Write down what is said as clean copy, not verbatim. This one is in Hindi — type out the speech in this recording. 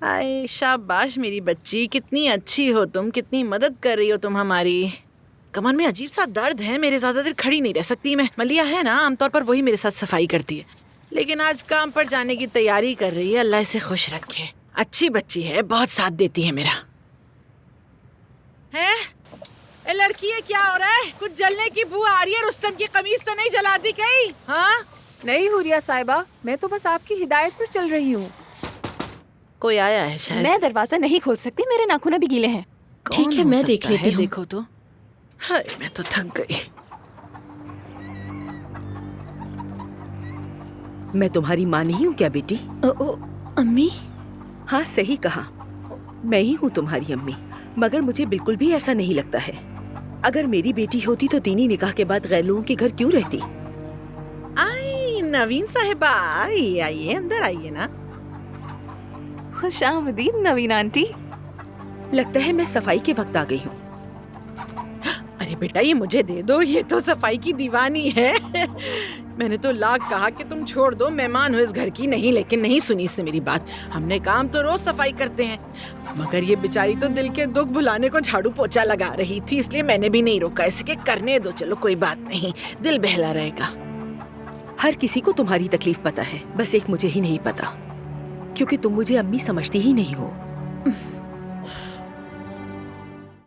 आए शाबाश मेरी बच्ची, कितनी अच्छी हो तुम, कितनी मदद कर रही हो तुम हमारी। कमर में अजीब सा दर्द है, मेरे ज्यादा देर खड़ी नहीं रह सकती मैं। मलिया है ना, आमतौर पर वही मेरे साथ सफाई करती है, लेकिन आज काम पर जाने की तैयारी कर रही है। अल्लाह इसे खुश रखे। अच्छी बच्ची है, बहुत साथ देती है मेरा। है ए लड़की है, क्या हो रहा है? कुछ जलने की बू आ रही है। रुस्तम की कमीज तो नहीं जला दी कहीं? हाँ नहीं हुरिया साहिबा, मैं तो बस आपकी हिदायत पर चल रही हूँ। कोई आया है शायद। मैं दरवाजा नहीं खोल सकती, मेरे नाखून भी गीले हैं। ठीक है, मैं देख लेती हूँ। देखो तो। हाय मैं तो थक गई। मैं तुम्हारी माँ नहीं हूँ क्या बेटी? अम्मी, हाँ सही कहा, मैं ही हूँ तुम्हारी अम्मी। मगर मुझे बिल्कुल भी ऐसा नहीं लगता है। अगर मेरी बेटी होती तो दीनी निकाह के बाद गैर लोगों के घर क्यों रहती? आई नवीन साहिबा, आइए अंदर आइए ना। खुशामदीद नवीन आंटी। लगता है मैं सफाई के वक्त आ गई हूँ। अरे बेटा ये मुझे दे दो, ये तो सफाई की दीवानी है। मैंने तो लाख कहा कि तुम छोड़ दो, मेहमान हो इस घर की, नहीं लेकिन नहीं सुनी इसने मेरी बात। हमने काम तो रोज सफाई करते हैं, मगर ये बेचारी तो दिल के दुख भुलाने को झाड़ू पोछा लगा रही थी, इसलिए मैंने भी नहीं रोका इसे कि करने दो, चलो कोई बात नहीं, दिल बहला रहेगा। हर किसी को तुम्हारी तकलीफ पता है, बस एक मुझे ही नहीं पता, क्योंकि तुम मुझे अम्मी समझती ही नहीं हो।